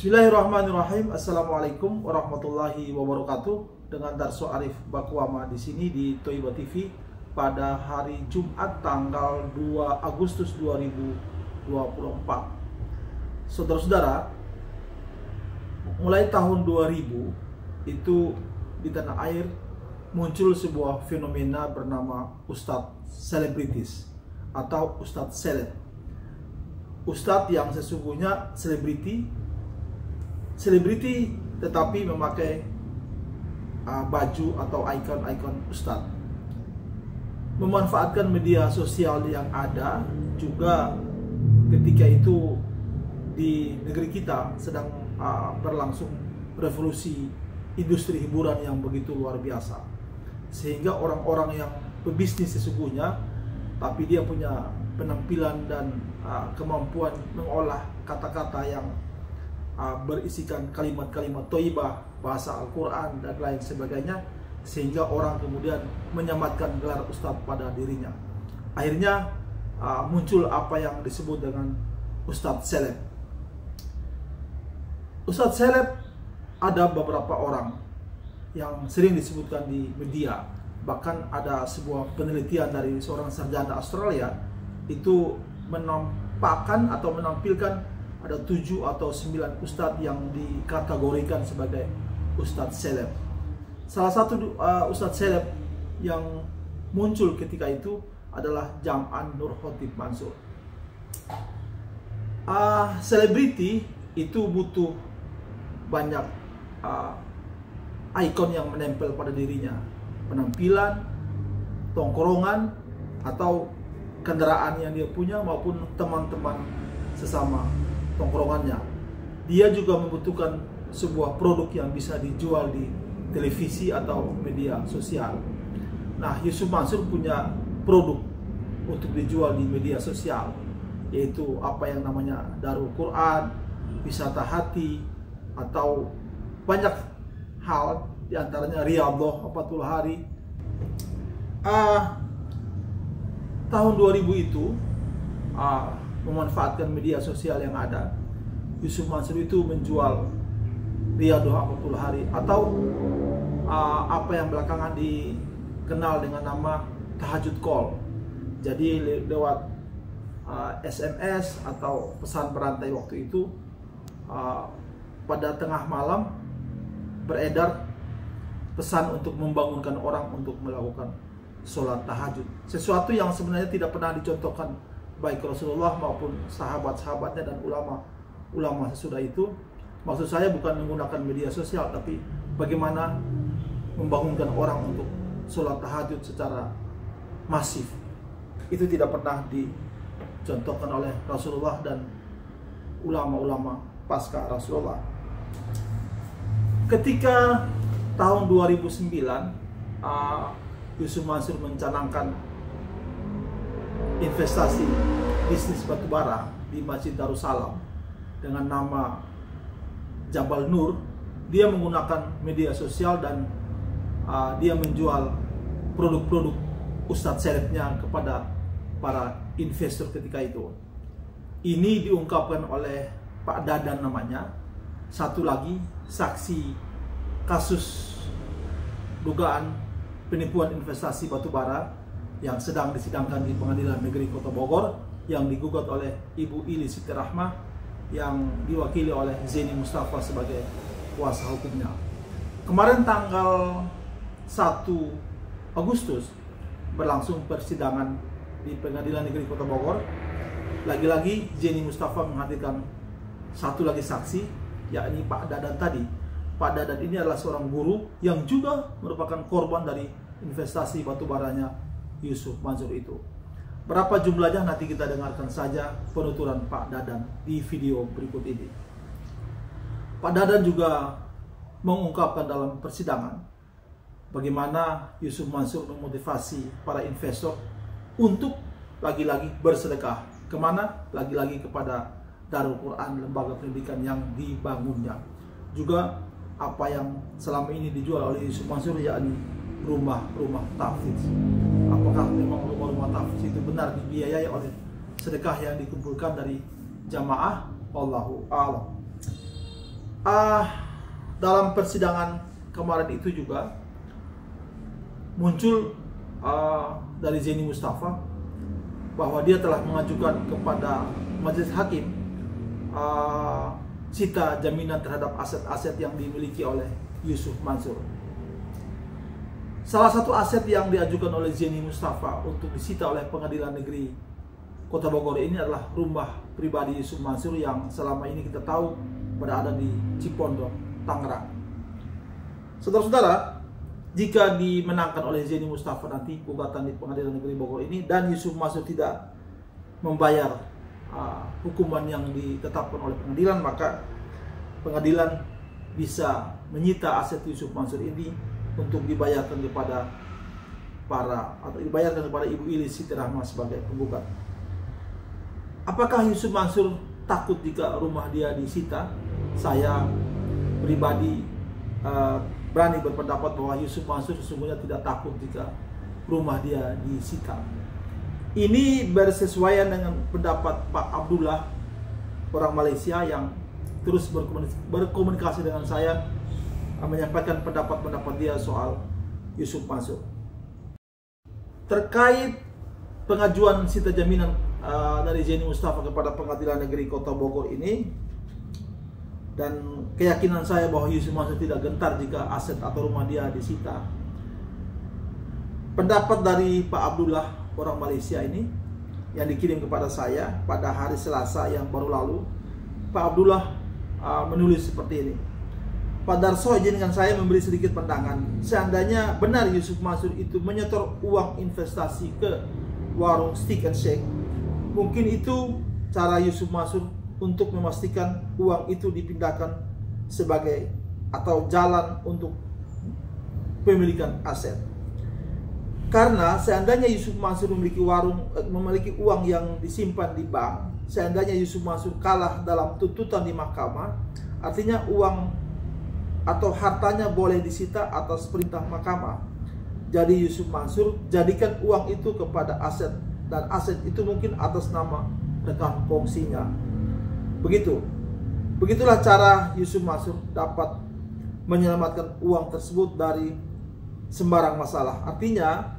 Bismillahirrahmanirrahim. Assalamualaikum warahmatullahi wabarakatuh. Dengan Darso Arif Bakuama di sini di Toiba TV pada hari Jumat tanggal 2 Agustus 2024. Saudara-saudara, mulai tahun 2000 itu di tanah air muncul sebuah fenomena bernama Ustadz Selebritis atau Ustadz Seleb. Ustadz yang sesungguhnya selebriti tetapi memakai baju atau ikon-ikon ustadz, memanfaatkan media sosial yang ada. Juga ketika itu di negeri kita sedang berlangsung revolusi industri hiburan yang begitu luar biasa, sehingga orang-orang yang berbisnis sesungguhnya tapi dia punya penampilan dan kemampuan mengolah kata-kata yang berisikan kalimat-kalimat thayyibah, bahasa Al-Quran dan lain sebagainya, sehingga orang kemudian menyamatkan gelar ustadz pada dirinya. Akhirnya muncul apa yang disebut dengan Ustadz Seleb. Ustadz Seleb ada beberapa orang yang sering disebutkan di media. Bahkan ada sebuah penelitian dari seorang sarjana Australia itu menampakkan atau menampilkan ada 7 atau 9 ustadz yang dikategorikan sebagai ustadz seleb. Salah satu ustadz seleb yang muncul ketika itu adalah Jam'an Nur Khotib Mansur. Selebriti itu butuh banyak ikon yang menempel pada dirinya, penampilan, tongkrongan, atau kendaraan yang dia punya maupun teman-teman sesama tongkrongannya. Dia juga membutuhkan sebuah produk yang bisa dijual di televisi atau media sosial. Nah, Yusuf Mansur punya produk untuk dijual di media sosial, yaitu apa yang namanya Darul Quran, wisata hati, atau banyak hal, diantaranya Riyadhah 40 hari. Tahun 2000 itu memanfaatkan media sosial yang ada, Yusuf Mansur itu menjual Riyadhah 40 hari atau apa yang belakangan dikenal dengan nama tahajud call. Jadi lewat SMS atau pesan berantai waktu itu, pada tengah malam beredar pesan untuk membangunkan orang untuk melakukan sholat tahajud, sesuatu yang sebenarnya tidak pernah dicontohkan baik Rasulullah maupun sahabat-sahabatnya dan ulama sesudah itu. Maksud saya bukan menggunakan media sosial, tapi bagaimana membangunkan orang untuk sholat tahajud secara masif. Itu tidak pernah dicontohkan oleh Rasulullah dan ulama-ulama pasca Rasulullah. Ketika tahun 2009 Yusuf Mansur mencanangkan investasi bisnis batubara di Masjid Darussalam dengan nama Jabal Nur. Dia menggunakan media sosial dan dia menjual produk-produk ustadz selebnya kepada para investor ketika itu. Ini diungkapkan oleh Pak Dadan namanya, satu lagi saksi kasus dugaan penipuan investasi batubara yang sedang disidangkan di Pengadilan Negeri Kota Bogor, yang digugat oleh Ibu Ili Siti Rahmah yang diwakili oleh Zeni Mustafa sebagai kuasa hukumnya. Kemarin tanggal 1 Agustus berlangsung persidangan di Pengadilan Negeri Kota Bogor. Lagi-lagi Zeni Mustafa menghadirkan satu lagi saksi, yakni Pak Dadan tadi. Pak Dadan ini adalah seorang guru yang juga merupakan korban dari investasi batubaranya Yusuf Mansur itu. Berapa jumlahnya nanti kita dengarkan saja penuturan Pak Dadan di video berikut ini. Pak Dadan juga mengungkapkan dalam persidangan bagaimana Yusuf Mansur memotivasi para investor untuk lagi-lagi bersedekah. Kemana? Lagi-lagi kepada Darul Quran, lembaga pendidikan yang dibangunnya. Juga apa yang selama ini dijual oleh Yusuf Mansur, yakni rumah-rumah tahfidz. Apakah memang rumah-rumah tahfidz itu benar dibiayai oleh sedekah yang dikumpulkan dari jamaah? Wallahu a'lam. Dalam persidangan kemarin itu juga muncul dari Zeni Mustafa bahwa dia telah mengajukan kepada majelis hakim sita jaminan terhadap aset-aset yang dimiliki oleh Yusuf Mansur. Salah satu aset yang diajukan oleh Zeni Mustafa untuk disita oleh Pengadilan Negeri Kota Bogor ini adalah rumah pribadi Yusuf Mansur yang selama ini kita tahu berada di Cipondoh, Tangerang. Saudara-saudara, jika dimenangkan oleh Zeni Mustafa nanti gugatan di Pengadilan Negeri Bogor ini dan Yusuf Mansur tidak membayar hukuman yang ditetapkan oleh pengadilan, maka pengadilan bisa menyita aset Yusuf Mansur ini untuk dibayarkan kepada Ibu Ilis Siti Rahma sebagai penggugat. Apakah Yusuf Mansur takut jika rumah dia disita? Saya pribadi berani berpendapat bahwa Yusuf Mansur sesungguhnya tidak takut jika rumah dia disita. Ini bersesuaian dengan pendapat Pak Abdullah, orang Malaysia yang terus berkomunikasi dengan saya, menyampaikan pendapat-pendapat dia soal Yusuf Mansur. Terkait pengajuan sita jaminan dari Zeni Mustafa kepada Pengadilan Negeri Kota Bogor ini, dan keyakinan saya bahwa Yusuf Mansur tidak gentar jika aset atau rumah dia disita. Pendapat dari Pak Abdullah, orang Malaysia ini, yang dikirim kepada saya pada hari Selasa yang baru lalu, Pak Abdullah menulis seperti ini. Pak Darso, izinkan saya memberi sedikit pandangan. Seandainya benar Yusuf Mansur itu menyetor uang investasi ke warung Steak and Shake, mungkin itu cara Yusuf Mansur untuk memastikan uang itu dipindahkan sebagai atau jalan untuk pemilikan aset. Karena seandainya Yusuf Mansur memiliki uang yang disimpan di bank, seandainya Yusuf Mansur kalah dalam tuntutan di mahkamah, artinya uang atau hartanya boleh disita atas perintah mahkamah. Jadi Yusuf Mansur jadikan uang itu kepada aset, dan aset itu mungkin atas nama rekan kongsinya. Begitulah cara Yusuf Mansur dapat menyelamatkan uang tersebut dari sembarang masalah. Artinya,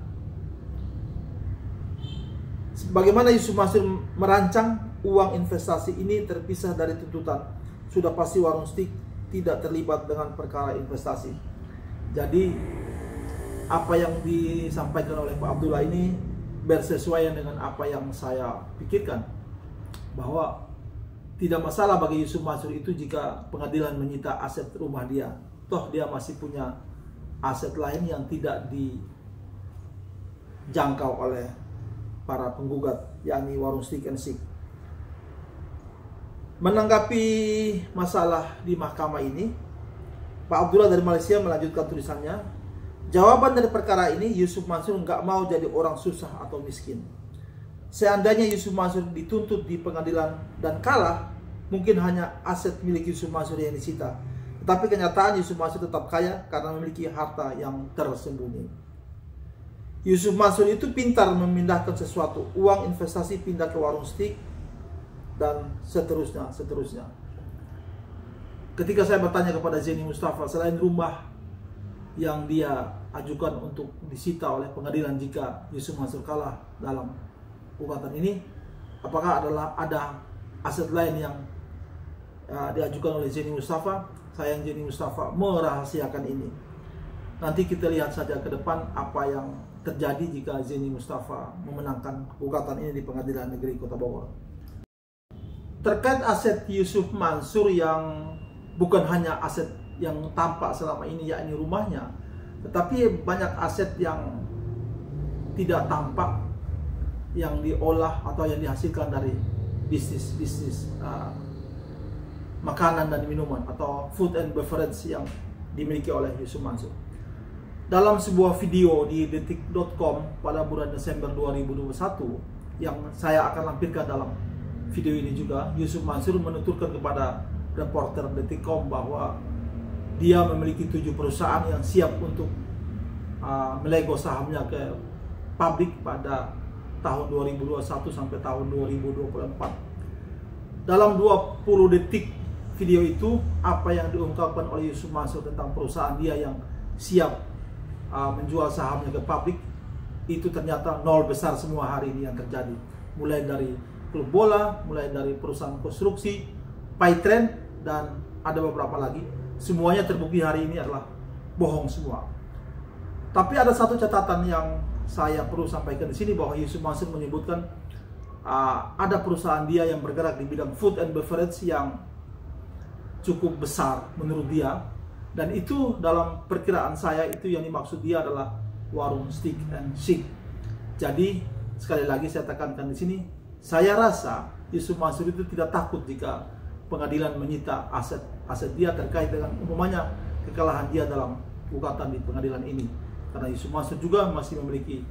bagaimana Yusuf Mansur merancang uang investasi ini terpisah dari tuntutan, sudah pasti warung Steak tidak terlibat dengan perkara investasi. Jadi apa yang disampaikan oleh Pak Abdullah ini bersesuaian dengan apa yang saya pikirkan, bahwa tidak masalah bagi Yusuf Mansur itu jika pengadilan menyita aset rumah dia. Toh dia masih punya aset lain yang tidak dijangkau oleh para penggugat, yakni warung Steak and Shake. Menanggapi masalah di mahkamah ini, Pak Abdullah dari Malaysia melanjutkan tulisannya. Jawaban dari perkara ini, Yusuf Mansur nggak mau jadi orang susah atau miskin. Seandainya Yusuf Mansur dituntut di pengadilan dan kalah, mungkin hanya aset milik Yusuf Mansur yang disita. Tetapi kenyataan Yusuf Mansur tetap kaya karena memiliki harta yang tersembunyi. Yusuf Mansur itu pintar memindahkan sesuatu, uang investasi pindah ke warung Steak, dan seterusnya. Ketika saya bertanya kepada Zeni Mustafa, selain rumah yang dia ajukan untuk disita oleh pengadilan jika Yusuf Mansur kalah dalam gugatan ini, apakah ada aset lain yang diajukan oleh Zeni Mustafa? Sayang Zeni Mustafa merahasiakan ini. Nanti kita lihat saja ke depan apa yang terjadi jika Zeni Mustafa memenangkan gugatan ini di Pengadilan Negeri Kota Bogor. Terkait aset Yusuf Mansur yang bukan hanya aset yang tampak selama ini, yakni rumahnya, tetapi banyak aset yang tidak tampak yang diolah atau yang dihasilkan dari bisnis makanan dan minuman atau food and beverage yang dimiliki oleh Yusuf Mansur. Dalam sebuah video di detik.com pada bulan Desember 2021 yang saya akan lampirkan dalam video ini juga, Yusuf Mansur menuturkan kepada reporter Detik.com bahwa dia memiliki 7 perusahaan yang siap untuk melego sahamnya ke publik pada tahun 2021 sampai tahun 2024. Dalam 20 detik video itu apa yang diungkapkan oleh Yusuf Mansur tentang perusahaan dia yang siap menjual sahamnya ke publik, itu ternyata nol besar semua hari ini yang terjadi. Mulai dari klub bola, mulai dari perusahaan konstruksi, Paytrend, dan ada beberapa lagi. Semuanya terbukti hari ini adalah bohong semua. Tapi ada satu catatan yang saya perlu sampaikan di sini, bahwa Yusuf Mansur menyebutkan ada perusahaan dia yang bergerak di bidang food and beverage yang cukup besar menurut dia, dan itu dalam perkiraan saya itu yang dimaksud dia adalah warung steak and shake. Jadi sekali lagi saya tekankan di sini, saya rasa Yusuf Mansur itu tidak takut jika pengadilan menyita aset dia terkait dengan umpamanya kekalahan dia dalam gugatan di pengadilan ini, karena Yusuf Mansur juga masih memiliki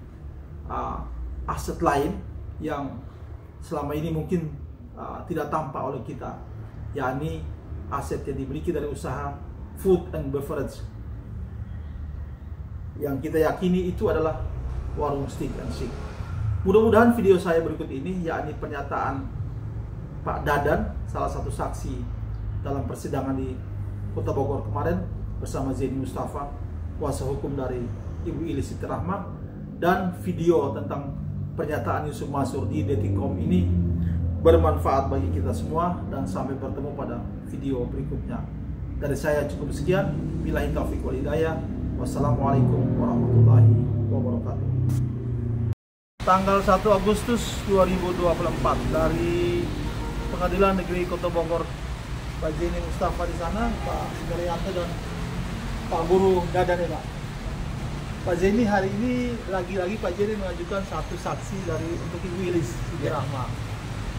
aset lain yang selama ini mungkin tidak tampak oleh kita, yakni aset yang dimiliki dari usaha food and beverage yang kita yakini itu adalah warung steak and shake. Mudah-mudahan video saya berikut ini, yakni pernyataan Pak Dadan, salah satu saksi dalam persidangan di Kota Bogor kemarin bersama Zeni Mustafa, kuasa hukum dari Ibu Ili Siti Rahma, dan video tentang pernyataan Yusuf Mansur di Detikcom ini bermanfaat bagi kita semua, dan sampai bertemu pada video berikutnya. Dari saya cukup sekian. Billahi taufiq wal hidayah. Wassalamualaikum warahmatullahi wabarakatuh. Tanggal 1 Agustus 2024 dari Pengadilan Negeri Kota Bogor, Pak Zeni Mustafa di sana, Pak Sudaryanto dan Pak Guru Dadan ya Pak. Pak Zeni hari ini lagi-lagi Pak Zeni mengajukan satu saksi untuk Ibu Ilis Siti Rahma.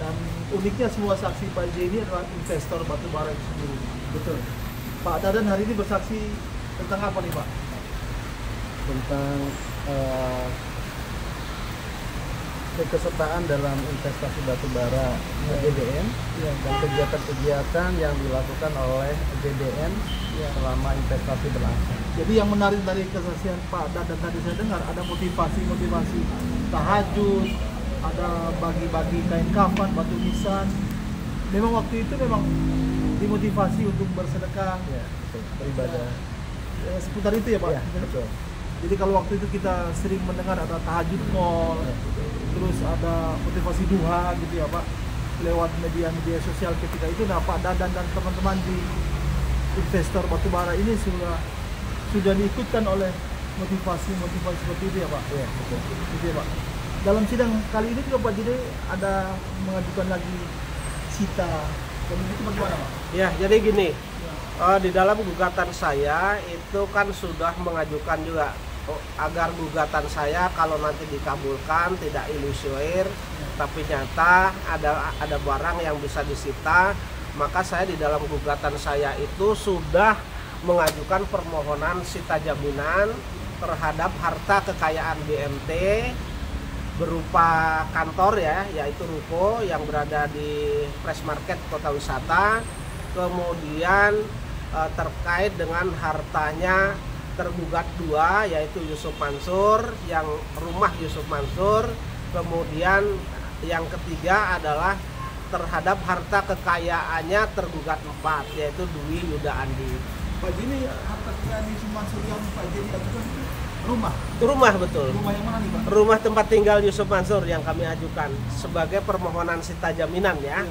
Dan uniknya semua saksi Pak Zeni adalah investor batubara itu sendiri. Betul. Pak Dadan hari ini bersaksi tentang apa nih Pak? Tentang keikutsertaan dalam investasi batubara JDN dan kegiatan-kegiatan yang dilakukan oleh JDN selama investasi berlangsung. Jadi yang menarik dari kesaksian Pak Dadan tadi saya dengar ada motivasi tahajud, ada bagi-bagi kain kafan, batu nisan. Memang waktu itu memang dimotivasi untuk bersedekah, beribadah. Seputar itu ya Pak? Ya, betul. Jadi kalau waktu itu kita sering mendengar ada tahajud call, terus ada motivasi duha gitu ya Pak, lewat media sosial ketika itu. Nah Pak Dadan dan teman-teman di investor batubara ini sudah diikutkan oleh motivasi seperti itu ya Pak? Iya, betul. Gitu ya Pak. Dalam sidang kali ini juga Pak Jide ada mengajukan lagi sita, dan itu bagaimana Pak? Ya, jadi gini, di dalam gugatan saya itu kan sudah mengajukan juga agar gugatan saya kalau nanti dikabulkan tidak ilusoir, tapi nyata ada barang yang bisa disita, maka saya di dalam gugatan saya itu sudah mengajukan permohonan sita jaminan terhadap harta kekayaan BMT berupa kantor yaitu ruko yang berada di Fresh Market Kota Wisata, kemudian terkait dengan hartanya tergugat dua, yaitu Yusuf Mansur, yang rumah Yusuf Mansur, kemudian yang ketiga adalah terhadap harta kekayaannya tergugat 4, yaitu Dwi Yuda Andi. Pak Jini, harta kekayaan Yusuf Mansur yang Pak Jini ajukan itu rumah? Rumah, betul. Rumah yang mana nih Pak? Rumah tempat tinggal Yusuf Mansur yang kami ajukan sebagai permohonan sita jaminan ya.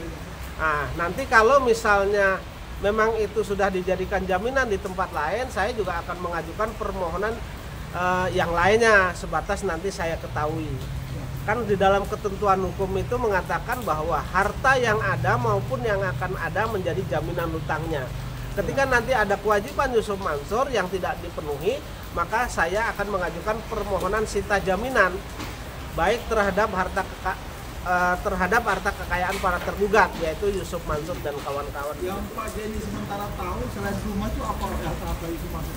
Nah, nanti kalau misalnya memang itu sudah dijadikan jaminan di tempat lain, saya juga akan mengajukan permohonan yang lainnya sebatas nanti saya ketahui. Kan di dalam ketentuan hukum itu mengatakan bahwa harta yang ada maupun yang akan ada menjadi jaminan hutangnya. Ketika nanti ada kewajiban Yusuf Mansur yang tidak dipenuhi, maka saya akan mengajukan permohonan sita jaminan baik terhadap harta kekayaan para tergugat, yaitu Yusuf Mansur dan kawan-kawan. Yang Pak Jeni sementara tahu selain rumah itu apa harta Yusuf Mansur?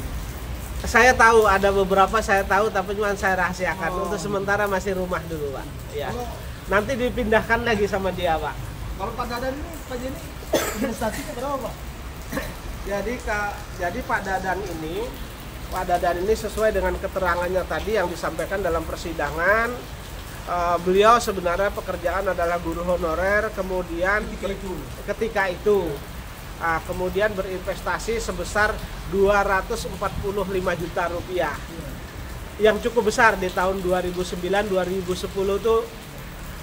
Saya tahu ada beberapa, saya tahu, tapi cuma saya rahasiakan. Untuk sementara masih rumah dulu Pak. Ya. Nanti dipindahkan lagi sama dia Pak. Kalau Pak Dadan ini, Pak Jeni investasinya berapa Pak? Jadi Pak Dadan ini sesuai dengan keterangannya tadi yang disampaikan dalam persidangan. Beliau sebenarnya pekerjaan adalah guru honorer, kemudian ketika itu kemudian berinvestasi sebesar 245 juta rupiah. Yang cukup besar di tahun 2009-2010 tuh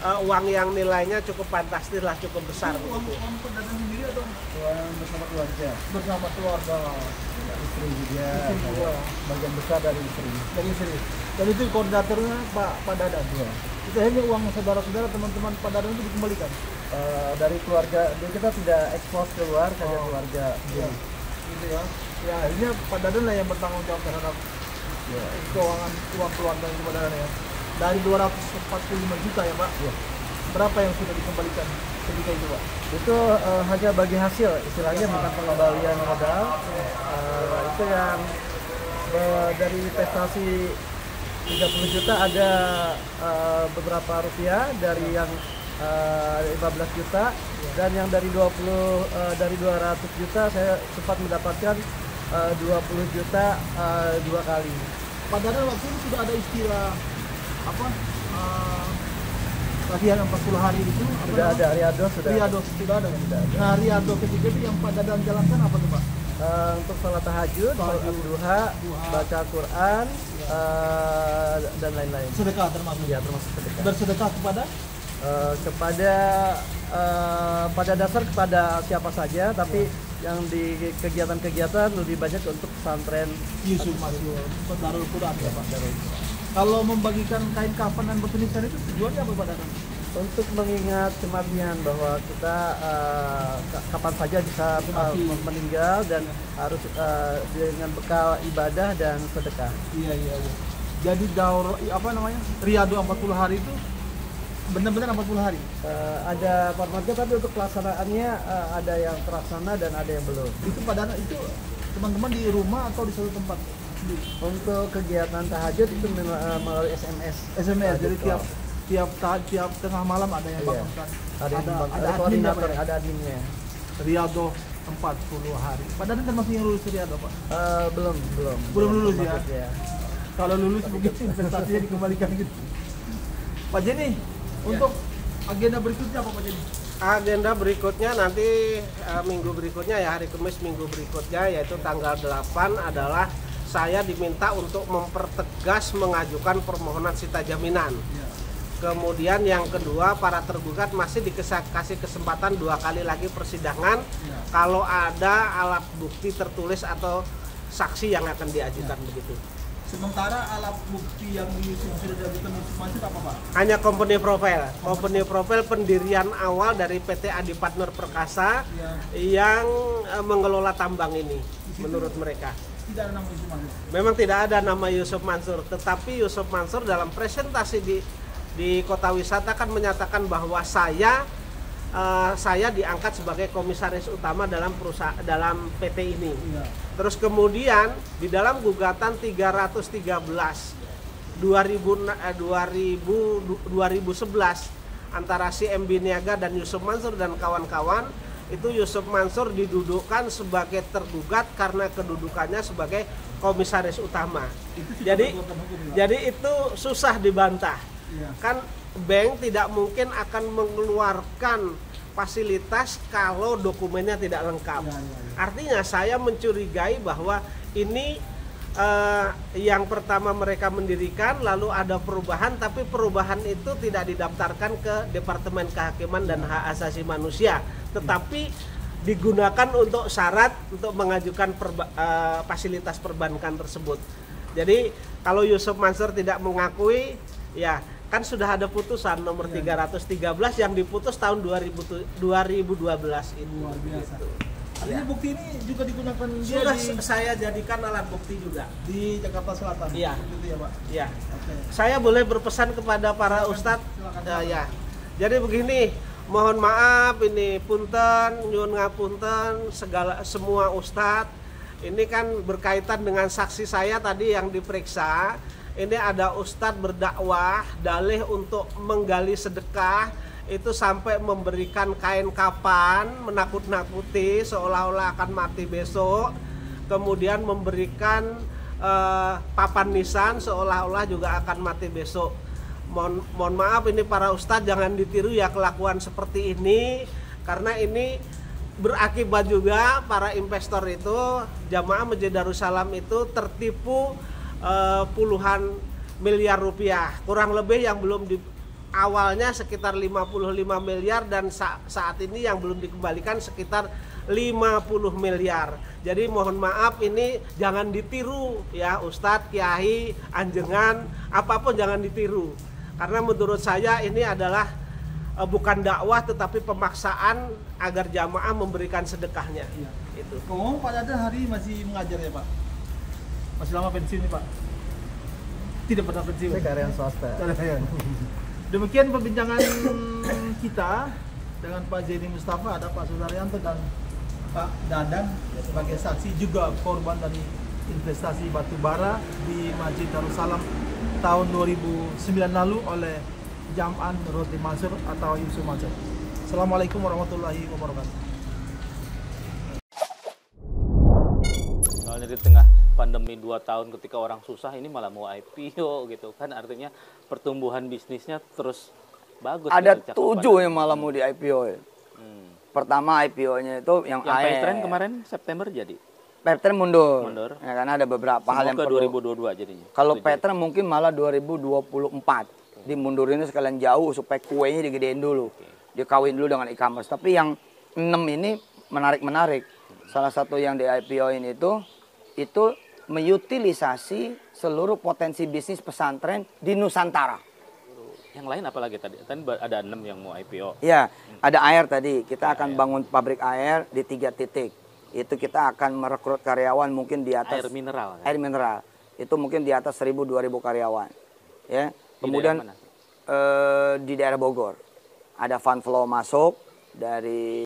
uang yang nilainya cukup fantastis lah, cukup besar. Uang perdana sendiri atau Uang bersama keluarga, bersama keluarga? istri juga, Istri juga. bagian besar dari istri. Dari istri. Dan itu koordinatornya Pak Dadan. Iya. Itu hanya uang saudara-saudara teman-teman Pak Dadan itu dikembalikan. Dari keluarga, kita tidak ekspos keluar, hanya Oh. keluarga. Iya. Gitu ya. Ya akhirnya Pak Dadan lah yang bertanggung jawab terhadap keuangan uang keluarga itu Pak Dadan ya. Dari 245 juta ya Pak. Iya. Berapa yang sudah dikembalikan ketika itu Pak? Itu hanya bagi hasil, istilahnya bukan pengembalian modal. Itu yang dari investasi 30 juta ada beberapa rupiah, dari yang 15 juta, dan yang dari 200 juta saya sempat mendapatkan 20 juta 2 kali. Pak Dadan waktu itu sudah ada istilah apa? Latihan 40 hari itu apa Sudah namanya? ada Riado, sudah. Riado sudah ada kan? Sudah ada. Nah Riado ketiga itu yang Pak Dadan jalankan apa tuh Pak? Untuk sholat tahajud, sholat Tahajud, duha, duha. baca Quran, dan lain-lain. Sedekah termasuk. Ya, termasuk sedekah. Bersedekah kepada Pada dasar kepada siapa saja, tapi yang di kegiatan-kegiatan lebih banyak untuk pesantren. Yusuf Mansur, Darul Quran ya Pak. Kalau membagikan kain kafan dan batu nisan itu tujuannya apa Pak Dadan? Untuk mengingat kematian, bahwa kita kapan saja bisa Mati. meninggal, dan harus dengan bekal ibadah dan sedekah. Iya. Jadi daur apa namanya? Riyadu 40 hari itu benar-benar 40 hari. Ada formatnya, tapi untuk pelaksanaannya ada yang terlaksana dan ada yang belum. Itu Pak Dadan itu teman-teman di rumah atau di suatu tempat sendiri? Untuk kegiatan tahajud itu melalui SMS. SMS. Jadi Tahajud tiap tengah malam ada yang Iya. bangunkan. ada ada adminnya, koordinator, Pak, ya? ada adminnya. Riyadu 40 hari. Pak Dadan termasuk yang lulus Riyadu Pak. Belum Belum lulus ya? termasuk, ya. Kalau lulus mungkin investasinya dikembalikan gitu. Pak Jenny, untuk agenda berikutnya apa Pak Jenny? Agenda berikutnya nanti minggu berikutnya ya, hari Kamis minggu berikutnya, yaitu tanggal 8 adalah saya diminta untuk mempertegas mengajukan permohonan sita jaminan. Kemudian yang kedua, para tergugat masih dikasih kesempatan 2 kali lagi persidangan kalau ada alat bukti tertulis atau saksi yang akan diajukan begitu. Sementara alat bukti yang sudah diajukan Yusuf Mansur apa Pak? Hanya company profile pendirian awal dari PT Adi Partner Perkasa yang mengelola tambang ini menurut mereka. Tidak ada nama Yusuf Mansur. Memang tidak ada nama Yusuf Mansur, tetapi Yusuf Mansur dalam presentasi di Kota Wisata kan menyatakan bahwa saya diangkat sebagai komisaris utama dalam perusahaan, dalam PT ini. Iya. Terus kemudian di dalam gugatan 313 2011 antara CMB Niaga dan Yusuf Mansur dan kawan-kawan, itu Yusuf Mansur didudukkan sebagai tergugat karena kedudukannya sebagai komisaris utama. Jadi itu susah dibantah. Iya. Kan bank tidak mungkin akan mengeluarkan fasilitas kalau dokumennya tidak lengkap. Ya. Artinya saya mencurigai bahwa ini yang pertama mereka mendirikan, lalu ada perubahan, tapi perubahan itu tidak didaftarkan ke Departemen Kehakiman dan Hak Asasi Manusia, tetapi digunakan untuk syarat untuk mengajukan fasilitas perbankan tersebut. Jadi kalau Yusuf Mansur tidak mengakui, ya kan sudah ada putusan nomor 313 yang diputus tahun 2012 itu. Luar biasa. Gitu. Artinya bukti ini juga digunakan Sudah saya jadikan alat bukti juga di Jakarta Selatan. Iya. Gitu ya Pak. ya. Oke. Saya boleh berpesan kepada para ustadz. Silakan. Ya. Jadi begini, mohon maaf ini punten, nyuwun ngapunten semua ustadz. Ini kan berkaitan dengan saksi saya tadi yang diperiksa. Ini ada ustadz berdakwah dalih untuk menggali sedekah, itu sampai memberikan kain kapan, menakut-nakuti seolah-olah akan mati besok, kemudian memberikan papan nisan seolah-olah juga akan mati besok. Mohon maaf ini para ustadz, jangan ditiru ya kelakuan seperti ini, karena ini berakibat juga para investor itu, jamaah Masjid Darussalam itu tertipu puluhan miliar rupiah, kurang lebih yang belum di awalnya sekitar 55 miliar dan saat ini yang belum dikembalikan sekitar 50 miliar. Jadi mohon maaf, ini jangan ditiru ya Ustadz, Kiai, Anjengan, apapun jangan ditiru. Karena menurut saya ini adalah bukan dakwah tetapi pemaksaan agar jamaah memberikan sedekahnya. Iya. Itu. Ngomong Pak Dadan hari masih mengajar ya Pak? Masih lama pensiun nih Pak? Tidak pernah pensiun. Saya karyawan swasta. Demikian perbincangan kita dengan Pak Zaini Mustafa, ada Pak Sudaryanto dan Pak Dadan sebagai saksi juga korban dari investasi batu bara di Masjid Darussalam tahun 2009 lalu oleh Jam'an Roti Mansur atau Yusuf Mansur. Assalamualaikum warahmatullahi wabarakatuh. Soalnya di tengah pandemi 2 tahun ketika orang susah, ini malah mau IPO gitu kan, artinya pertumbuhan bisnisnya terus bagus. Ada gitu, 7 yang malah mau di IPO ya. Pertama IPO-nya itu yang Paytrend kemarin September jadi. Paytrend mundur. Ya, karena ada beberapa hal yang ke perlu. 2022 jadinya. Kalau Paytrend mungkin malah 2024. Dimundurin sekalian jauh supaya kuenya digedein dulu. Dikawin dulu dengan e-commerce. Tapi yang 6 ini menarik-menarik. Salah satu yang di IPO ini itu mengutilisasi seluruh potensi bisnis pesantren di Nusantara. Yang lain apa lagi tadi? Tadi ada 6 yang mau IPO. Ya, ada air tadi. Kita akan bangun pabrik air di 3 titik. Itu kita akan merekrut karyawan mungkin di atas Air mineral. Kan? Air mineral. Itu mungkin di atas 1.000-2.000 karyawan. Ya. Kemudian di daerah Bogor. Ada fund flow masuk dari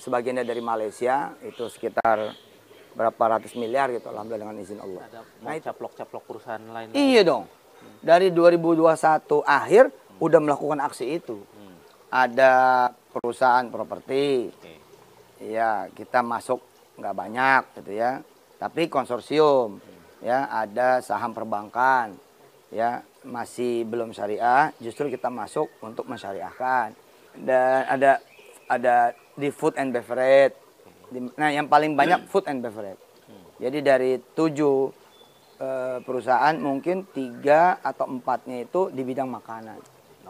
sebagiannya dari Malaysia, itu sekitar berapa ratus miliar gitu, alhamdulillah dengan izin Allah. Ada mau caplok-caplok perusahaan lain. Iya dong. Dari 2021 akhir udah melakukan aksi itu. Ada perusahaan properti. Ya, kita masuk nggak banyak gitu ya. Tapi konsorsium. Ya, ada saham perbankan. Ya, masih belum syariah, justru kita masuk untuk mensyariahkan. Dan ada di food and beverage. Nah, yang paling banyak food and beverage. Jadi dari 7 perusahaan mungkin 3 atau 4-nya itu di bidang makanan.